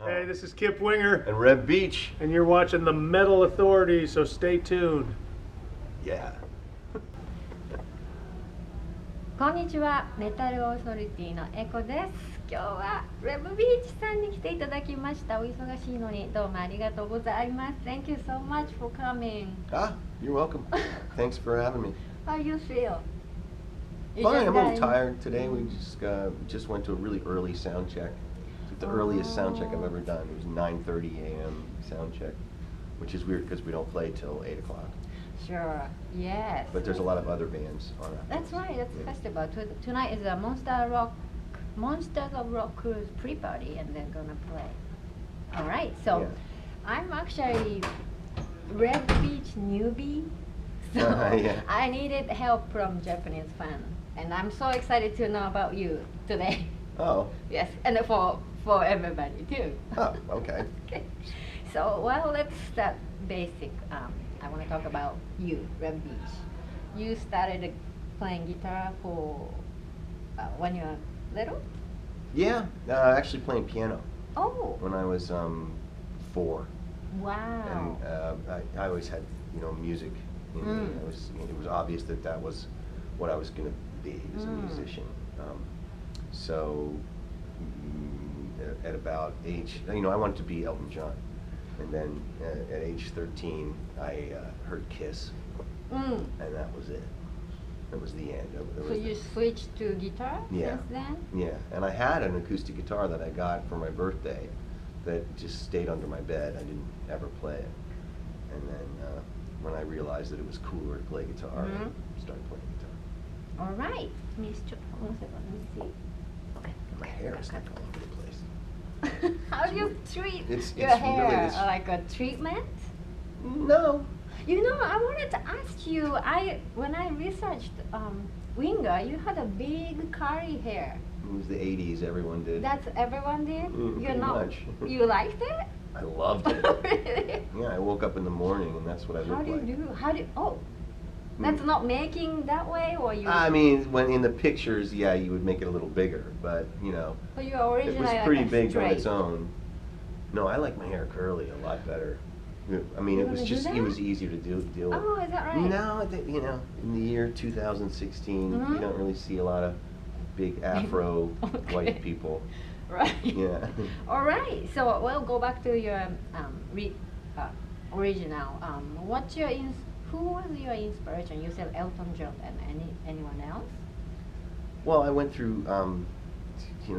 Hey, this is Kip Winger, And Reb Beach. and you're watching the Metal Authority, so stay tuned. Yeah. こんにちは、メタルオーソリティのエコです。今日はレブビーチさんに来ていただきました。お忙しいのにどうもありがとうございます。Thank you so much for coming. Ah, you're welcome. Thanks for having me. How you feel? You Fine, just I'm a got little in- tired today. We just went to a really early sound check. The earliest sound check I've ever done. It was 9:30 a.m. sound check, which is weird because we don't play till 8 o'clock. Sure, yes. But there's a lot of other bands on it. That's right, that's Yeah. festival. Tonight is a Monsters of Rock Cruise pre-party and they're gonna play. Alright, so Yeah. I'm actually Red Beach newbie. So Yeah. I needed help from Japanese fan. And I'm so excited to know about you today. Oh. Yes, and for everybody too. Oh, okay. Okay. So, well, let's start basic. I want to talk about you, Reb Beach. You started playing guitar for when you were little? Yeah, actually playing piano Oh, when I was 4. wow. And I always had, music in me. It was obvious that was what I was going to be as a musician. So at about age, I wanted to be Elton John. And then at age 13, I heard Kiss, and that was it. That was the end. So you switched to guitar Yeah. since then? Yeah, and I had an acoustic guitar that I got for my birthday that just stayed under my bed. I didn't ever play it. And then when I realized that it was cooler to play guitar, I started playing guitar. All right. One second, let me see. Okay. My hair is like all over the place. How do you treat It's your really hair? this- Like a treatment? No. I wanted to ask you. When I researched Winger, you had a big curly hair. It was the 80s, everyone did. That's everyone did. You're pretty not. much. You liked it? I loved it. Really? Yeah, I woke up in the morning and that's what I How looked do you like. do? Oh, that's not making that way, or you? I mean, when in the pictures, yeah, you would make it a little bigger, but So you're it originally was like pretty a big on its straight. own. No, I like my hair curly a lot better. I mean, You it was wanna do just it that? was easier to deal with. Oh, is that right? Now, in the year 2016, you don't really see a lot of big Afro Okay. white people. Right. Yeah. All right. So we'll go back to your original. Who was your inspiration? You said Elton John, and anyone else? Well, I went through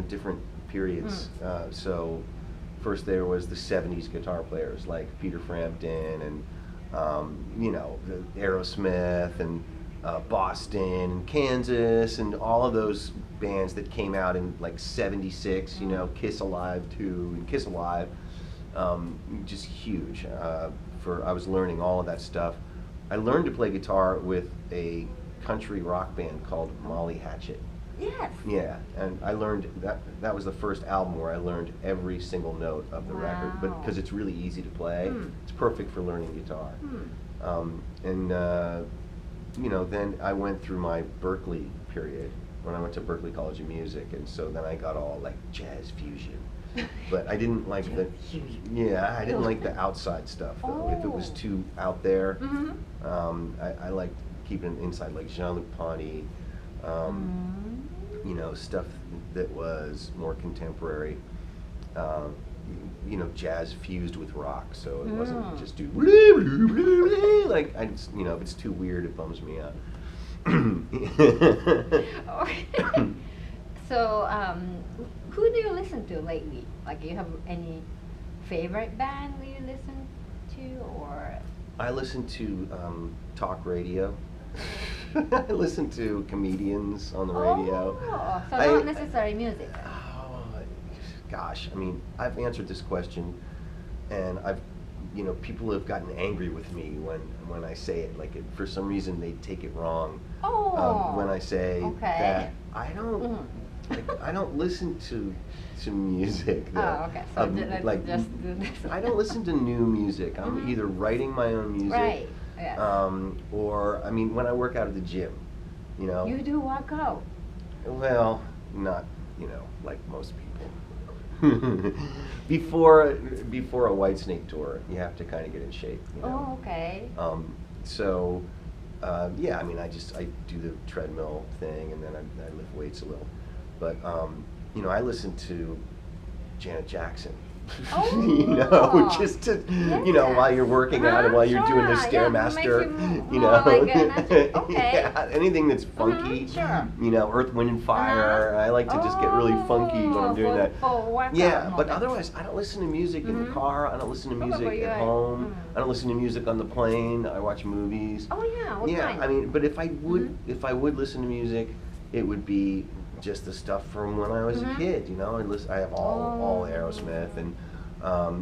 different periods. So first there was the 70s guitar players like Peter Frampton and the Aerosmith and Boston and Kansas and all of those bands that came out in like 76, Kiss Alive 2 and Kiss Alive, just huge. I was learning all of that stuff. I learned to play guitar with a country rock band called Molly Hatchet. Yes. Yeah, and I learned that was the first album where I learned every single note of the record, but because it's really easy to play, it's perfect for learning guitar. Then I went through my Berklee period when I went to Berklee College of Music, and so then I got all like jazz fusion. But I didn't like I didn't like the outside stuff though. If it was too out there, I liked keeping it inside, like Jean-Luc Ponty, stuff that was more contemporary, jazz fused with rock, so it wasn't just do like if it's too weird, it bums me out. Okay. So, who do you listen to lately? Like, you have any favorite band that you listen to, or? I listen to talk radio. I listen to comedians on the radio. Oh, so not necessarily music. Oh, gosh, I mean, I've answered this question, and people have gotten angry with me when I say it. Like, for some reason, they take it wrong. When I say that I don't. I don't listen to music. Okay. So let's just do this. I don't listen to new music. I'm either writing my own music, Right. Yes. or when I work out at the gym, You do work out. Well, not like most people. before a Whitesnake tour, you have to kind of get in shape. You know? Oh, okay. So, yeah, I mean, I do the treadmill thing, and then I lift weights a little. But, you know, I listen to Janet Jackson. Oh, you know, just to, you know, while you're working out and while you're doing the sure, Stairmaster, you more know. like okay. Yeah, anything that's funky, Sure. you know, Earth, Wind, and Fire. I like to just get really funky when I'm doing that. Yeah, but otherwise, I don't listen to music in the car. I don't listen to music at home. I don't listen to music on the plane. I watch movies. Oh yeah, what kind? I mean, but if I would listen to music, it would be just the stuff from when I was a kid, you know. I have all Aerosmith, and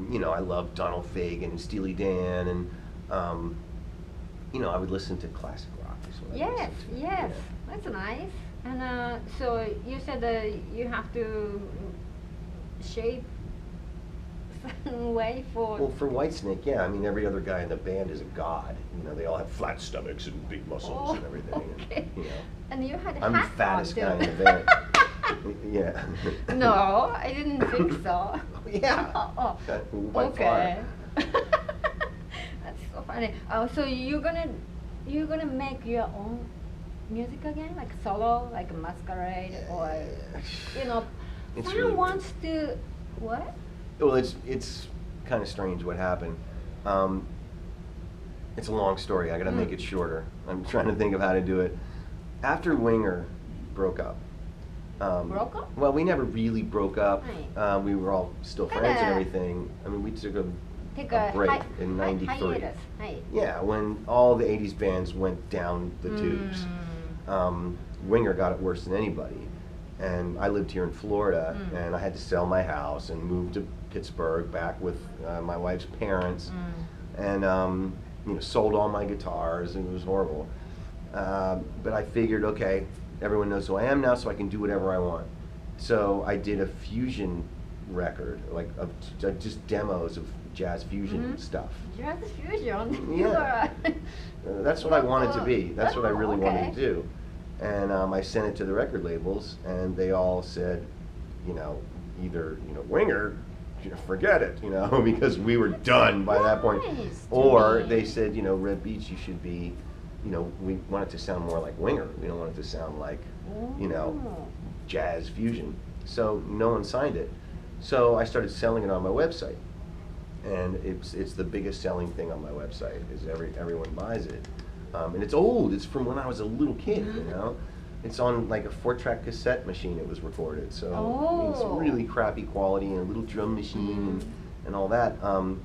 you know, I love Donald Fagen and Steely Dan, and you know, I would listen to classic rock. Yes, yes, that's nice. And so you said you have to shape certain way for. Well, for Whitesnake, yeah. I mean, every other guy in the band is a god. You know, they all have flat stomachs and big muscles and everything. Okay. And, you know. And you had I'm the fattest guy in the band. Yeah. No, I didn't think so. Yeah. By Okay. far. That's so funny. So you're gonna make your own music again, like solo, like Masquerade, or you know, It's someone really wants to what? Well, it's kind of strange what happened. It's a long story. I got to make it shorter. I'm trying to think of how to do it. After Winger broke up. Broke up? Well, we never really broke up. Right. We were all still friends and everything. I mean, we took a break in '93. Hiatus. Yeah, when all the '80s bands went down the tubes. Winger got it worse than anybody. And I lived here in Florida, and I had to sell my house and move to Pittsburgh back with my wife's parents, and you know, sold all my guitars, and it was horrible. But I figured, okay, everyone knows who I am now, so I can do whatever I want. So I did a fusion record, like of just demos of jazz fusion stuff. Jazz fusion. Yeah. That's what I wanted to be. That's what I really wanted to do. And I sent it to the record labels, and they all said, you know, either, you know, Winger, forget it, you know, because we were done by that point. Or they said, you know, Reb Beach, you should be, you know, we want it to sound more like Winger. We don't want it to sound like, you know, jazz fusion. So no one signed it. So I started selling it on my website, and it's the biggest selling thing on my website. Is everyone buys it. And it's old. It's from when I was a little kid, you know. It's on like a 4-track cassette machine. It was recorded, so I mean, it's really crappy quality, and a little drum machine and all that.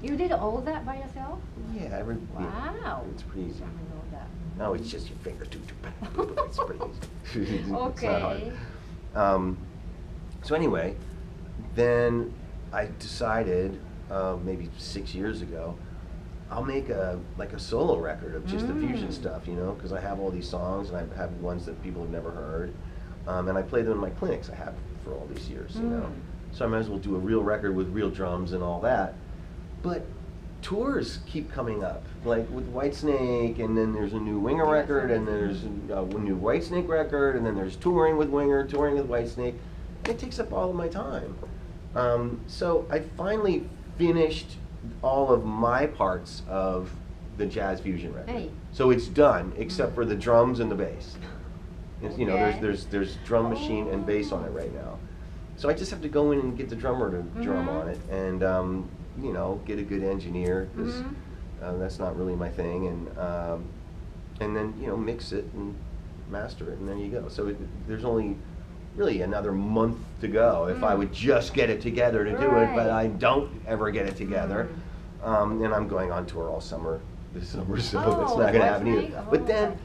You did all that by yourself? Yeah, wow. It's pretty easy. I know that. No, it's just your finger. It's pretty easy. Okay. It's not hard. So anyway, then I decided maybe 6 years ago, I'll make a solo record of just the fusion stuff, you know, because I have all these songs, and I have ones that people have never heard, and I play them in my clinics. I have for all these years, you know. So I might as well do a real record with real drums and all that. But tours keep coming up, like with Whitesnake, and then there's a new Winger record, and there's a new Whitesnake record, and then there's touring with Winger, touring with Whitesnake. It takes up all of my time. So I finally finished all of my parts of the jazz fusion record. So it's done, except for the drums and the bass. You know, there's drum machine and bass on it right now. So I just have to go in and get the drummer to drum on it, and you know, get a good engineer, because that's not really my thing, and then, you know, mix it and master it, and there you go. So there's only really another month to go if I would just get it together to do it, but I don't ever get it together. And I'm going on tour all summer this summer, so that's not going to happen either. But then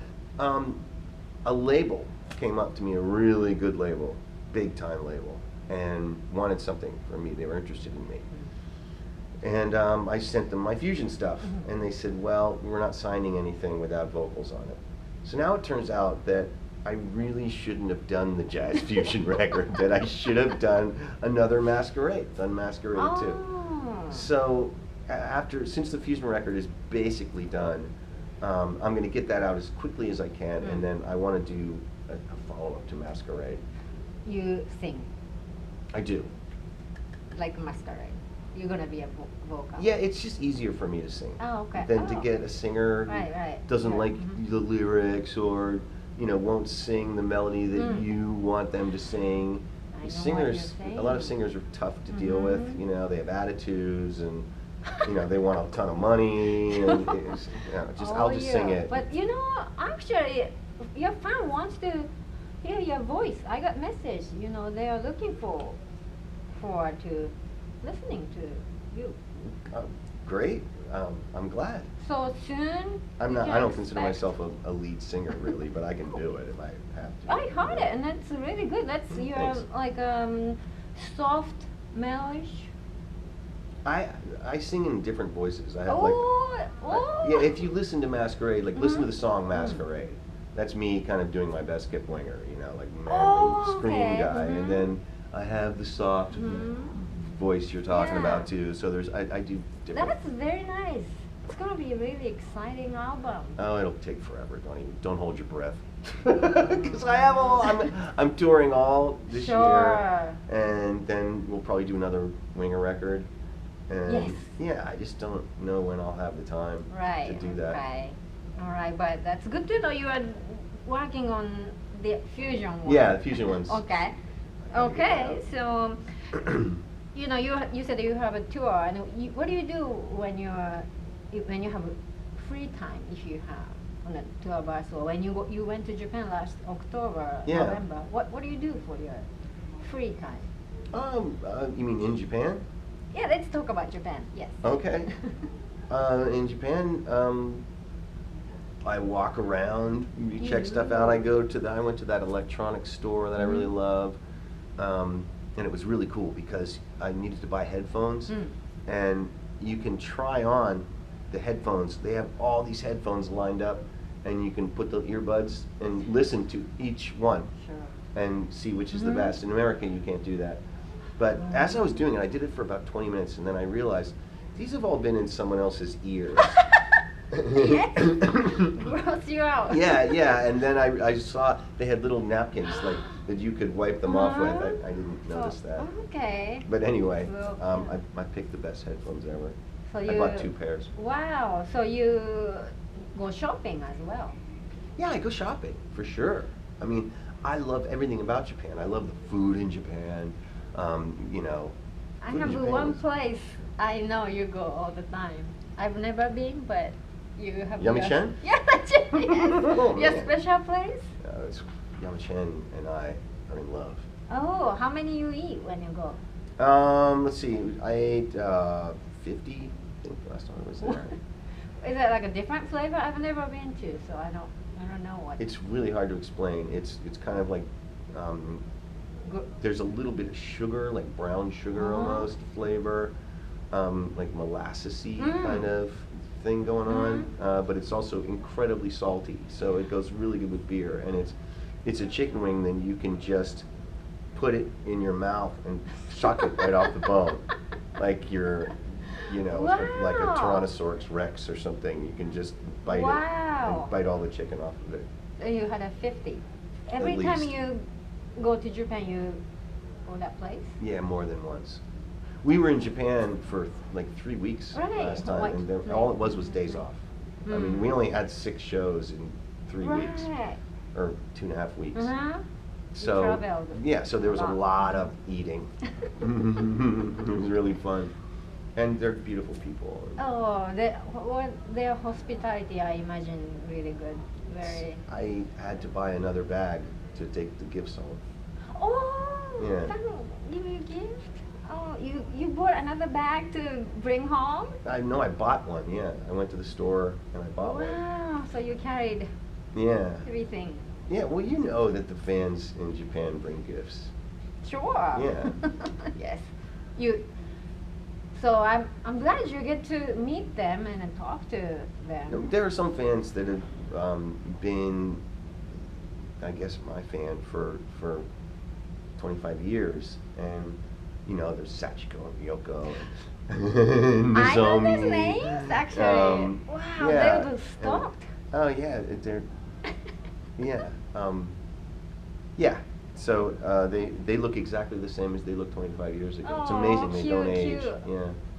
a label came up to me, a really good label, big time label, and wanted something from me. They were interested in me. And I sent them my fusion stuff, and they said, well, we're not signing anything without vocals on it. So now it turns out that I really shouldn't have done the jazz fusion record, that I should have done another Masquerade, done Masquerade too. So since the fusion record is basically done, I'm going to get that out as quickly as I can, and then I want to do a follow-up to Masquerade. You sing? I do. like masquerade. You're gonna be a vocal. Yeah, it's just easier for me to sing Oh, okay. than to get a singer who Right. doesn't Yeah. like the lyrics or won't sing the melody that you want them to sing. I know Singers, what you're a lot of saying. singers are tough to deal with. They have attitudes and they want a ton of money and I'll just sing it. But actually, your fan wants to hear your voice. I got message. They are looking forward to listening to you. Great. I'm glad. So soon. I'm we not. can I don't consider expect- myself a lead singer really, but I can do it if I have to. I heard it, and that's really good. That's your Thanks. like soft melodish. I sing in different voices. I have Oh. yeah. If you listen to Masquerade, listen to the song Masquerade. That's me kind of doing my best skip winger, like manly scream okay. guy, and then I have the soft voice you're talking Yeah. about too. So I do different. That's very nice. It's gonna be a really exciting album. Oh, it'll take forever. Don't hold your breath. Because I'm touring all this year, and then we'll probably do another winger record. And Yes. yeah, I just don't know when I'll have the time to do that. Right. All right, but that's good to know you are working on the fusion one. Yeah, the fusion ones. Okay. I Okay. think So, you said you have a tour, and what do you do when you have free time? If you have on a tour bus, or when you went to Japan last October, Yeah. November. What do you do for your free time? You mean in Japan? Yeah, let's talk about Japan. Yes. Okay. In Japan, I walk around, check stuff out. I went to that electronics store that I really love, and it was really cool because I needed to buy headphones, and you can try on the headphones. They have all these headphones lined up, and you can put the earbuds and listen to each one Sure. and see which is the best. In America, you can't do that. But as I was doing it, I did it for about 20 minutes, and then I realized these have all been in someone else's ears. Yes. Gross you out. Yeah, and then I saw they had little napkins that you could wipe them off with. I didn't notice that. Okay. But anyway, Well, I picked the best headphones ever. So I bought 2 pairs. Wow. So you go shopping as well. Yeah, I go shopping for sure. I mean, I love everything about Japan. I love the food in Japan. I food in have Japan one is- place I know you go all the time. I've never been, but you have. Yamachan? Yeah, Yamachan. Oh, Your man. special place? It's Yamachan and I are in love. Oh, how many you eat when you go? Let's see. I ate 50. I think last time I was there. Is it like a different flavor? I've never been to, so I don't know what. It's really hard to explain. It's kind of like there's a little bit of sugar, like brown sugar almost flavor, like molassesy kind of thing going on. But it's also incredibly salty, so it goes really good with beer. And it's a chicken wing that you can just put it in your mouth and suck it right off the bone, like you're. Like a Tyrannosaurus Rex or something. You can just bite it and bite all the chicken off of it. You had a 50. Every At time least. you go to Japan, you go that place? Yeah, more than once. We were in Japan for like 3 weeks Right. last time, Like- and all it was days off. I mean, we only had 6 shows in 3 weeks, Right. or 2.5 weeks. Uh-huh. So traveled yeah, so there was a a lot. lot of eating. It was really fun, and they're beautiful people. Oh, their hospitality, I imagine, really good. Very. I had to buy another bag to take the gifts home. Oh, Yeah. give you a gift? Oh, you bought another bag to bring home? I know I bought one. Yeah, I went to the store and I bought one. Wow, so you carried Yeah. everything. Yeah. Well, you know that the fans in Japan bring gifts. Sure. Yeah. Yes. So I'm glad you get to meet them and talk to them. There are some fans that have been, I guess, my fan for 25 years, and there's Sachiko and Yoko and I know Nozomi. those names actually. Wow, yeah, they were stalked. Oh yeah, they're yeah. Yeah, So they look exactly the same as they looked 25 years ago. It's Oh, amazing they don't cute, age. cute.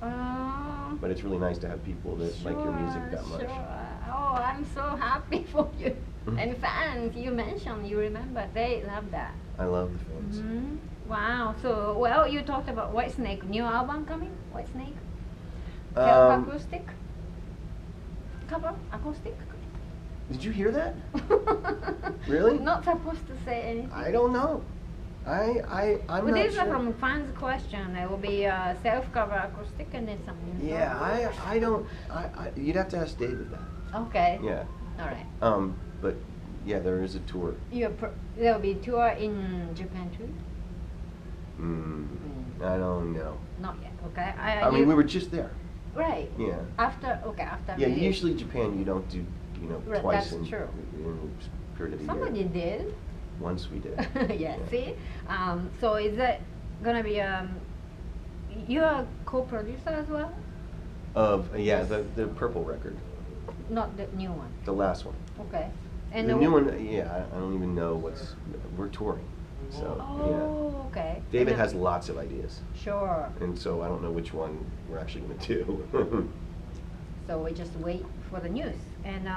Yeah. But it's really nice to have people that like your music that much. Sure. Oh, I'm so happy for you. And fans, you mentioned, you remember, they love that. I love the fans. Wow. So, well, you talked about Whitesnake, new album coming? Whitesnake? Acoustic? Cover? Acoustic? Did you hear that? Really? Not supposed to say anything. I don't know. I'm Well, not these sure. are from fans' question. It will be self-cover acoustic and then some new Yeah, songs. I don't. You'd have to ask David that. Okay. Yeah. All right. But yeah, there is a tour. There will be tour in Japan too? I don't know. Not yet. Okay. I mean, we were just there. Right. Yeah. After. Yeah, we- usually Japan you don't do, Right, twice that's in true. a period of a Somebody year. did. Once we did. Yeah. See. So is that gonna be you're a co-producer as well? Of the Purple record, Not the new one. the last one. Okay. And The new one, I don't even know we're touring. So Oh, okay. yeah. David And has lots of ideas, Sure. and so I don't know which one we're actually going to do. So we just wait for the news. And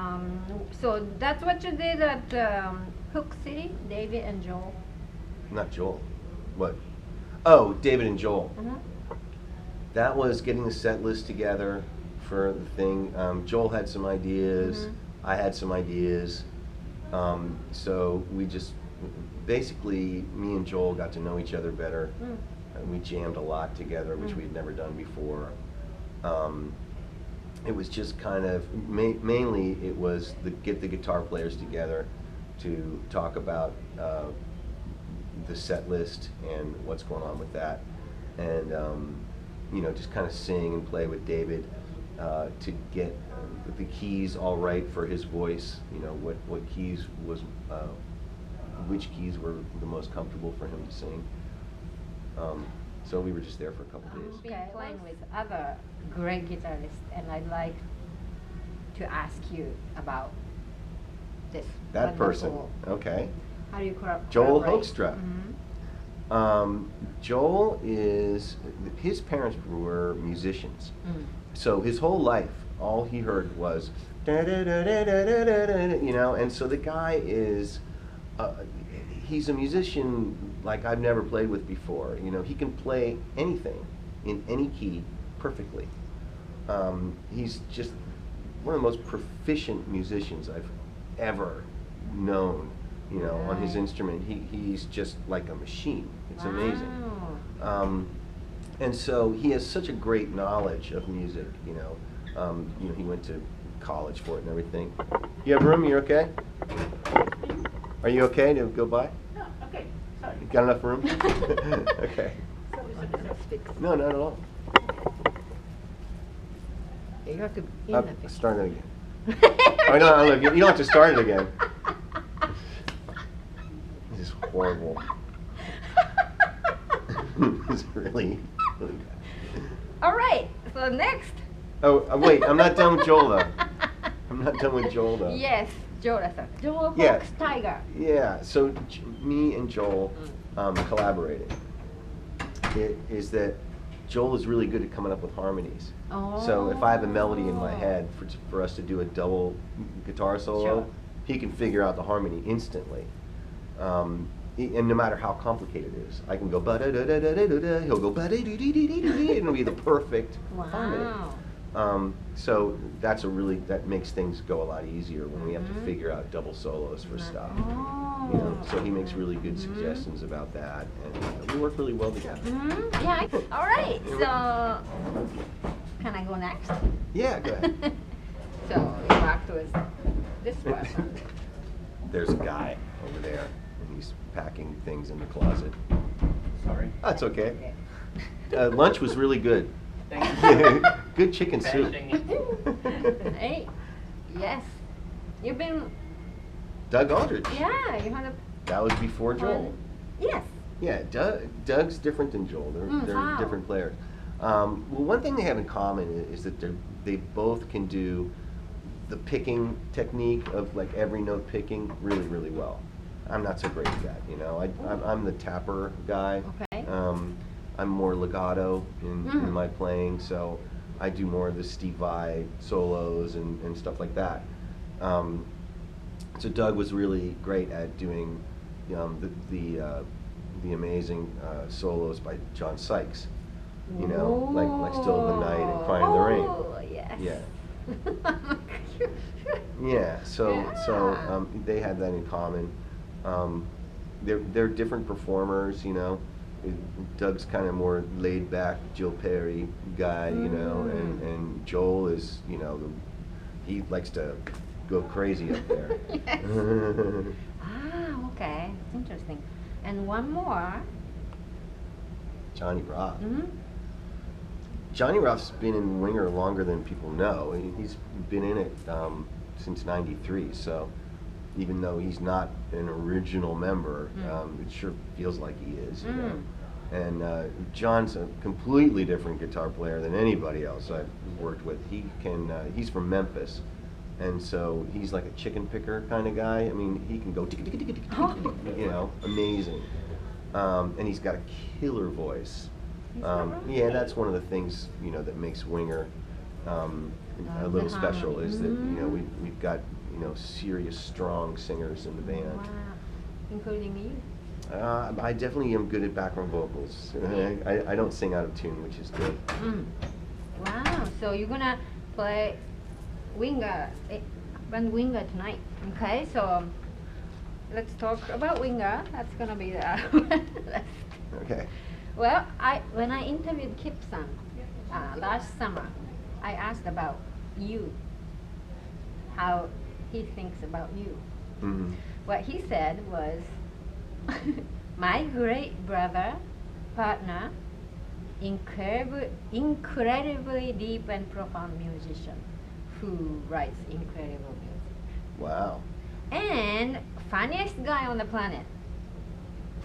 so that's what you did at Hook City, David and Joel. Not Joel. What? Oh, David and Joel. That was getting the set list together for the thing. Joel had some ideas. I had some ideas. So we just, basically, me and Joel got to know each other better. And we jammed a lot together, which we'd never done before. It was just kind of, mainly it was get the guitar players together to talk about the set list and what's going on with that. And just kind of sing and play with David to get the keys all right for his voice. What keys was, which keys were the most comfortable for him to sing. So we were just there for a couple days. Okay, playing with other great guitarists, and I'd like to ask you about this. That person, wonderful- okay. How do you Joel collaborate? Hoekstra. Joel his parents were musicians. So his whole life, all he heard was, and so the guy is, he's a musician like I've never played with before. He can play anything in any key perfectly. He's just one of the most proficient musicians I've ever known. On his instrument, he's just like a machine. It's amazing. And so he has such a great knowledge of music. He went to college for it and everything. You have room? You're okay? Are you okay to go by? No, okay, sorry. You got enough room? Okay. No, not at all. You have to Start it again. Oh, no, look, you don't have to start it again. This is horrible. This is really bad. All right. So next. Oh, wait, I'm not done with Joel, though. I'm not done with Joel, though. Yes, Joel. Joel Yeah. Fox Tiger. Yeah, so me and Joel collaborated. It is that Joel is really good at coming up with harmonies. So if I have a melody in my head for us to do a double guitar solo, Sure. he can figure out the harmony instantly. And no matter how complicated it is, I can go ba-da-da-da-da-da-da, he'll go ba-da-dee-dee-dee-dee-dee, and it'll be the perfect harmony. So that makes things go a lot easier when we have to figure out double solos for stuff. So he makes really good suggestions about that, and we work really well together. Yeah. All right. So can I go next? Yeah, go ahead. So you act with this person. There's a guy over there, and he's packing things in the closet. Sorry. That's okay. Lunch was really good. Thank you. Good chicken soup. Hey. Yes. You've been. Doug Aldrich. Yeah. You had a. That was before Joel. Yes. Yeah, Doug's different than Joel. They're how? different players. Well, one thing they have in common is that they both can do the picking technique of like every note picking really, really well. I'm not so great at that. You know, I'm the tapper guy. Okay. I'm more legato in Mm. my playing, so I do more of the Steve Vai solos and stuff like that. So Doug was really great at doing the amazing solos by John Sykes. You know, like Still of the Night and Crying in the Rain. Oh, yes. Yeah. Yeah. So they had that in common. They're different performers. You know, Doug's kind of more laid back Joe Perry guy. You know, and Joel is, you know, he likes to go crazy up there. Yes. Okay. It's interesting. And one more. Johnny Roth. Mm-hmm. Johnny Roth's been in Winger longer than people know. He's been in it since '93. So even though he's not an original member, it sure feels like he is. You know? And John's a completely different guitar player than anybody else I've worked with. He's from Memphis. And so he's like a chicken picker kind of guy. I mean, he can go, you know, amazing. And he's got a killer voice. Yeah, that's one of the things, you know, that makes Winger a little special is that, you know, we've got, you know, serious, strong singers in the band. Wow. Including you? I definitely am good at background vocals. I don't sing out of tune, which is good. Wow, so you're gonna play Winger, band Winger tonight. Okay, so let's talk about Winger. That's gonna be the Okay. Well, when I interviewed Kip-san last summer, I asked about you, how he thinks about you. What he said was, my great brother, partner, incredibly deep and profound musician who writes incredible music. Wow. And funniest guy on the planet.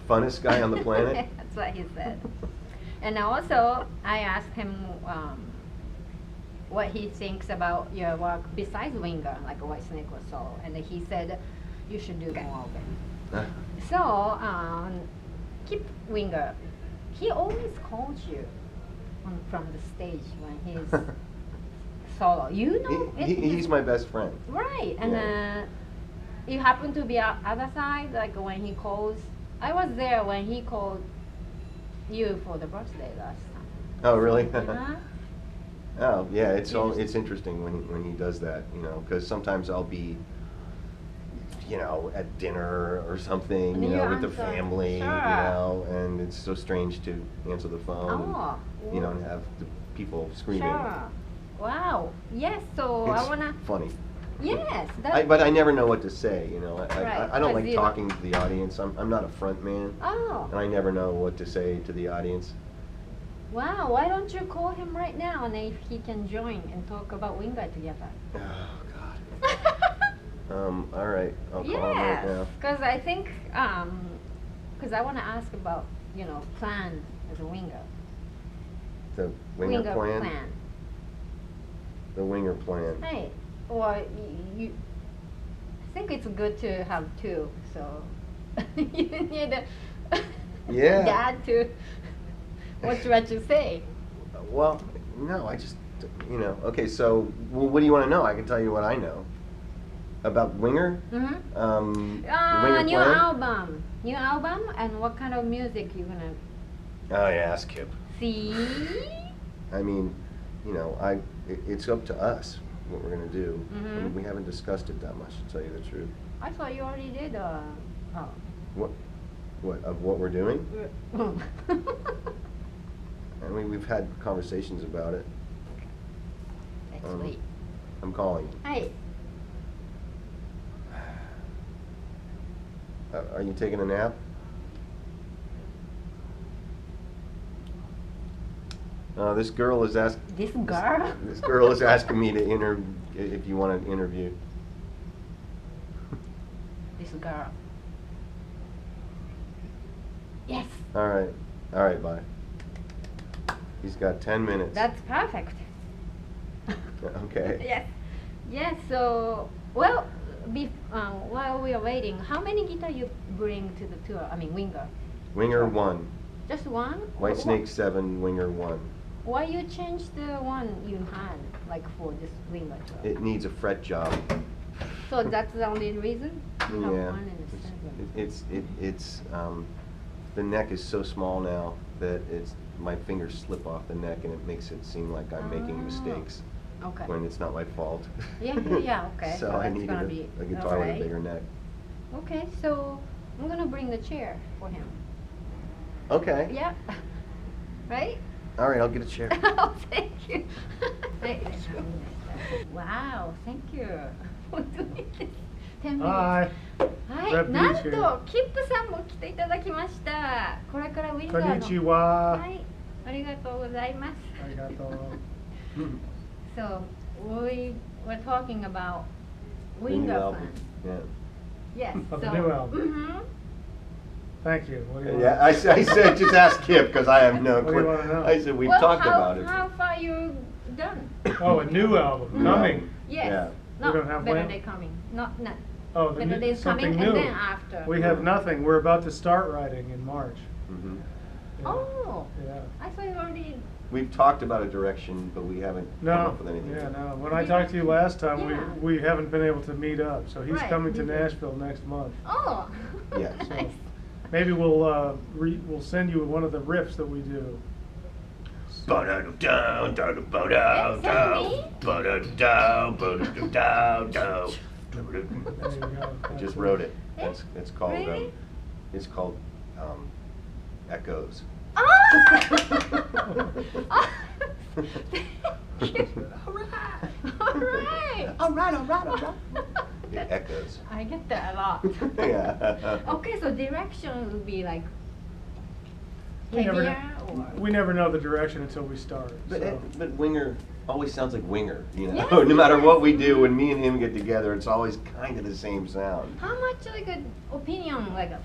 Funnest guy on the planet? That's what he said. And also, I asked him what he thinks about your work besides Winger, like Whitesnake or so. And he said, you should do more of it. So, Kip Winger, he always calls you from the stage when he's solo. You know, he's my best friend. Right, and Yeah. You happen to be other side, like when he calls. I was there when he called you for the birthday last time. Oh, really? Uh-huh. Oh, yeah. It's interesting when he does that, you know, because sometimes I'll be, you know, at dinner or something, And you you know, with the answer. family, you Sure. know, and it's so strange to answer the phone, Oh, and, you know, and have the people screaming. Sure. Wow. Yes. So It's I wanna. funny. Yes. But I never know what to say, you know. Right, I don't 'cause like you- talking to the audience. I'm not a front man, Oh. and I never know what to say to the audience. Wow. Why don't you call him right now and if he can join and talk about Winger together? Oh, God. All right. I'll call him right Yes, now. because I think, because I want to ask about, you know, plan as a winger. The winger plan? The winger plan. Hey, or you I think it's good to have two, so you need a Yeah. dad to watch what you say. Well, no, I just, you know. Okay, so what do you want to know? I can tell you what I know about Winger. Mm-hmm. The Winger New plan. new album, and what kind of music you gonna Oh yeah, ask Kip. see? I mean, you know, it's up to us what we're gonna do. Mhm. I mean, we haven't discussed it that much, to tell you the truth. I thought you already did. What of what we're doing? I mean, we've had conversations about it. Next Um, week. I'm calling. Hey. Are you taking a nap? This girl is asking. This girl? This girl is asking me to if you want to interview. This girl. Yes. All right, bye. He's got 10 minutes. That's perfect. Okay. Yes. Yes. So, well, while we are waiting, how many guitar you bring to the tour? I mean, Winger. Winger 1. Just one? Whitesnake 7, Winger 1. Why you change the one you had, like for this Winger tour? It needs a fret job. So that's the only reason? You have Yeah. one and a seven. It's the neck is so small now that my fingers slip off the neck and it makes it seem like I'm making mistakes Okay. when it's not my fault. Yeah, okay. So I that's needed gonna a be guitar with a alright. bigger neck. Okay, so I'm gonna bring the chair for him. Okay. Yeah. Right? All right, I'll get a chair. Oh, thank you. Wow, thank you for doing this. 10 minutes. Hi. はい、 Reb なん Beach と here. キップさんも来ていただきました。これからウィンガーの。 Konnichiwa. はい、ありがとうございます。 Arigato. So we were talking about The new Winger album. fans. Yeah. Yes. Of the so, new album. Mhm. Thank you. What do you Yeah, want? I said just ask Kip because I have no What do you clue. wanna know? I said we've Well, talked how, about it. How far you done? Oh, a new album No. coming. Yes. Yeah. Not We don't have Better when? Day coming. Not. Oh, the Better new, Days coming something and new. then after. We have nothing. We're about to start writing in March. Mhm. Yeah. Oh. Yeah. I thought you already. We've talked about a direction, but we haven't come No. up with anything. Yeah, no. When I talked to you last time, Yeah. we haven't been able to meet up. So he's Right, coming to we did. Nashville next month. Oh. Yeah. So Nice. maybe we'll send you one of the riffs that we do. There you go. I just wrote it. Eh? It's called Really? it's called Echoes. Ah! Thank you. All right. All right. Yeah, Echoes. I get that a lot. Yeah. Okay, so direction would be like We never, heavier or we never know the direction until we start. But so. but Winger always sounds like Winger, you know. Yes, no matter yes. what we do, when me and him get together, it's always kind of the same sound. how much like an opinion like a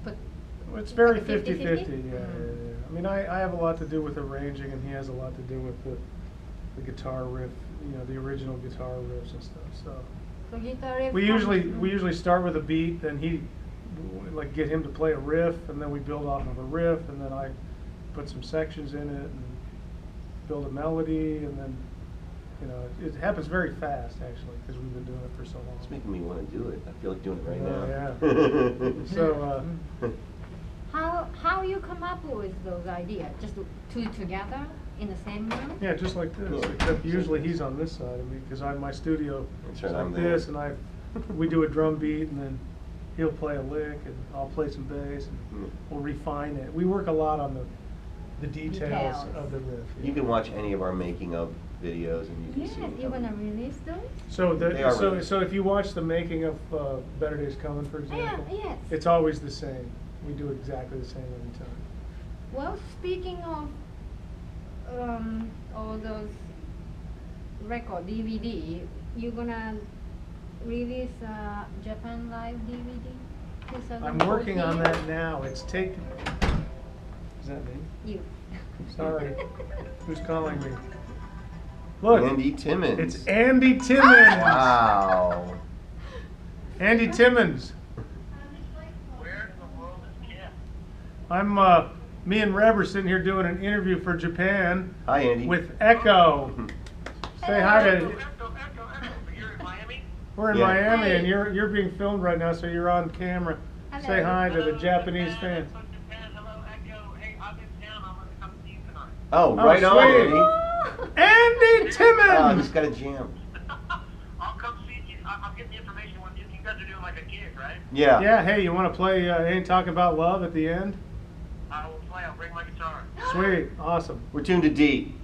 but It's very like 50-50? 50-50, yeah. I mean, I have a lot to do with arranging, and he has a lot to do with the guitar riff, you know, the original guitar riffs and stuff. So guitar riff we comes- usually start with a beat, then he like get him to play a riff, and then we build off of a riff, and then I put some sections in it and build a melody, and then you know it happens very fast actually because we've been doing it for so long. It's making me want to do it. I feel like doing it right Oh, now. So. how you come up with those ideas? Just two together in the same room? Yeah, just like this. Yeah. Except usually he's on this side of me because my studio That's is right, I'm like there. this, and we do a drum beat, and then he'll play a lick, and I'll play some bass, and Mm. we'll refine it. We work a lot on the details Details. of the riff. yeah. You can watch any of our making of videos, and you can Yes, see. you're gonna release those? So They are so released. so if you watch the making of Better Days Coming, for example, yes. it's always the same. We do exactly the same every time. Well, speaking of all those record DVD, you're gonna release a Japan Live DVD? I'm working on that now. It's taken. Is that me? You. Sorry. Who's calling me? Look, Andy Timmons. it's Andy Timmons. Wow. Andy Timmons. Where in the world is Kip? I'm me and Reb are sitting here doing an interview for Japan Hi, Andy. with Echo. Say hi to. Echo. You're in Miami? We're in Yeah. Miami, Hi. and you're being filmed right now, so you're on camera. Hello. Say hi to the Hello, Japanese Japan. fans. Japan. Hello, Echo. Hey, I'm in town. I'm gonna come see you tonight. Oh, Oh, right on, sweet. Andy. Andy Oh, Timmons. just got a jam. I'll come see you. I'll get the information when you guys are doing like a gig, right? Yeah. Yeah, hey, you want to play Ain't Talking About Love at the end? I will play. I'll bring my guitar. Sweet, awesome. We're tuned to D.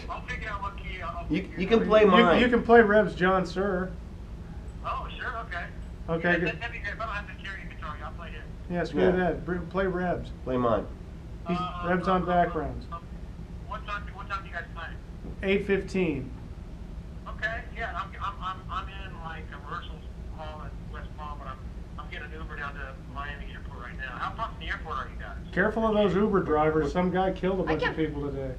I'll figure out what key. I'll You figure you it can out. play mine. You can play Reb's John Sir. Oh, sure. Okay. Okay, Yeah, good. that'd be great. If I don't have to carry a guitar, I'll play it. Yeah, screw Yeah. that. Play Reb's. Play mine. Reb's on backgrounds. What time do you guys play? 8:15. Okay, yeah, I'm in like a rehearsal hall in West Palm, but I'm getting an Uber down to Miami Airport right now. How far from the airport are you guys? Careful of those Uber drivers. Some guy killed a bunch of can't- people today.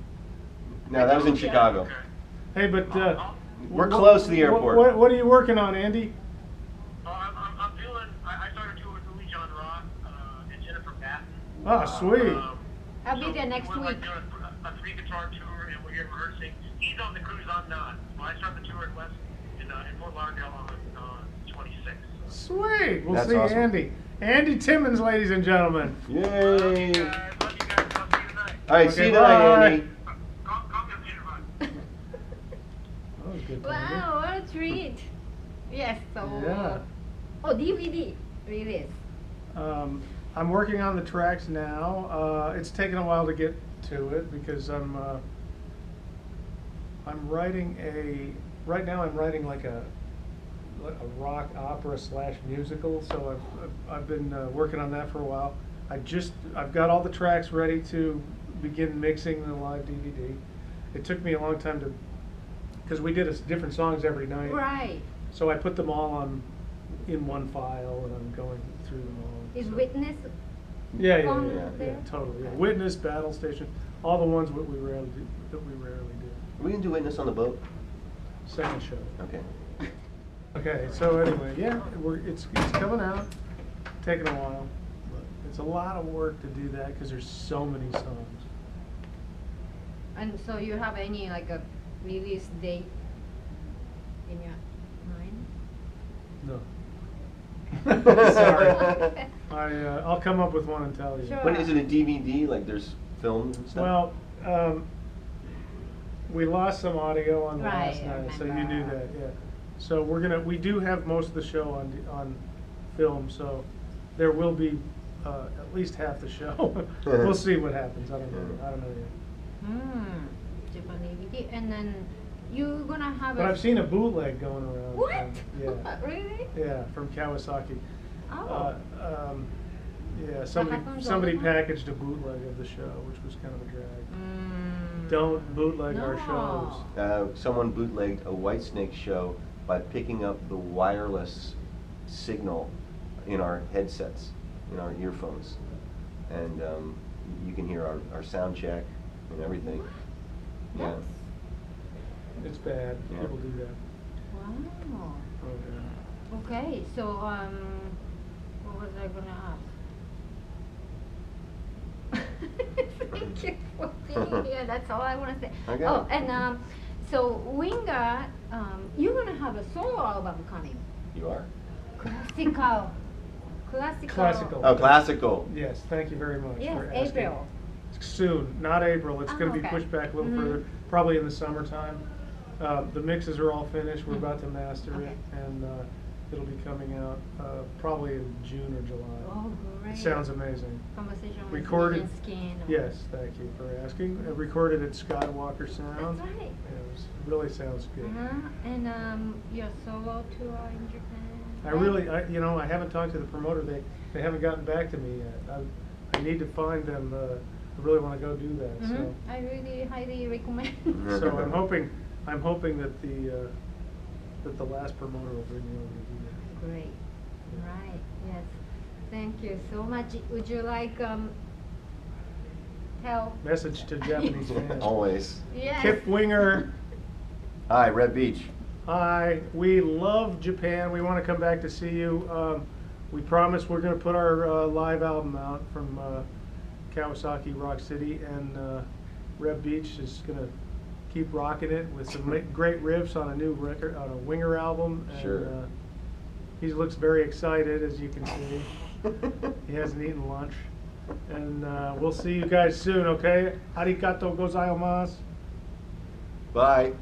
No, that was in Chicago. Okay. Hey, but We're close to the airport. What are you working on, Andy? Oh, I'm doing. I started tour with Louis John Roth and Jennifer Batten. Oh, sweet. I'll be there next we're week. Like doing a 3-guitar tour, and we're here rehearsing. He's on the cruise, I'm not. Well, I start the tour in Fort Lauderdale on 26th. Sweet. We'll That's see awesome. Andy. Andy Timmons, ladies and gentlemen. Yay! Love you guys. I'll see you tonight. All right, Okay, see you tonight, bye. Andy. Call me up later, bud. That was good. Wow, what a treat. Yes, so. Yeah. Oh, DVD release. I'm working on the tracks now. It's taken a while to get to it because I'm writing right now I'm writing like a rock opera / musical. So I've been working on that for a while. I've got all the tracks ready to begin mixing the live DVD. It took me a long time because we did different songs every night. Right. So I put them all in one file, and I'm going through them all. Is So- Witness? Yeah, on yeah, there? totally. Yeah. Witness, Battle Station, all the ones that we rarely do. Are we gonna do Witness on the boat? Second show. Okay. Okay, so anyway, yeah, it's coming out. Taking a while, but it's a lot of work to do that because there's so many songs. And so you have any like a release date in your mind? No. Sorry. I'll come up with one and tell you. Sure. What is it? A DVD? Like there's films and stuff. Well, we lost some audio on the Right, last I night, so you remember. knew that, yeah. So we do have most of the show on film, so there will be at least half the show. We'll see what happens. I don't know yet. Japan DVD, and then you're gonna have. But I've seen a bootleg going around. What? Yeah. Really? Yeah, from Kawasaki. Oh. Yeah, happens somebody all the time? packaged a bootleg of the show, which was kind of a drag. Don't bootleg our shows. No. Someone bootlegged a Whitesnake show by picking up the wireless signal in our headsets, in our earphones, and you can hear our sound check and everything. Yeah. It's bad. Yeah. People do that. Wow. Oh, yeah. Okay, so what was I gonna ask? Thank you for being here. That's all I want to say. Okay. Oh, and so Winger, you're gonna have a solo album coming. You are? Classical. Oh, classical. Yes, thank you very much Yes, for asking. April. Soon, not April. It's going to be okay. pushed back a little Mhm. further, probably in the summertime. The mixes are all finished. We're Mm. about to master Okay. it, and it'll be coming out probably in June or July. Oh, great. It sounds amazing. Conversation with Recorded. Vivian Skin. Yes, thank you for asking. Recorded at Skywalker Sound. That's right. It really sounds good. And your solo tour in Japan. I haven't talked to the promoter. They haven't gotten back to me yet. I need to find them. I really want to go do that. So. I really highly recommend. So I'm hoping that the last promoter will bring me over to do that. Great. Right. Yes. Thank you so much. Would you like tell? Message to Japanese fans. Always. Yes. Kip Winger. Hi, Reb Beach. Hi. We love Japan. We want to come back to see you. We promise we're going to put our live album out from Kawasaki Rock City, and Reb Beach is going to keep rocking it with some great riffs on a new record, on a Winger album. And, Sure. he looks very excited, as you can see. He hasn't eaten lunch. And we'll see you guys soon, okay? Arigato gozaimasu. Bye.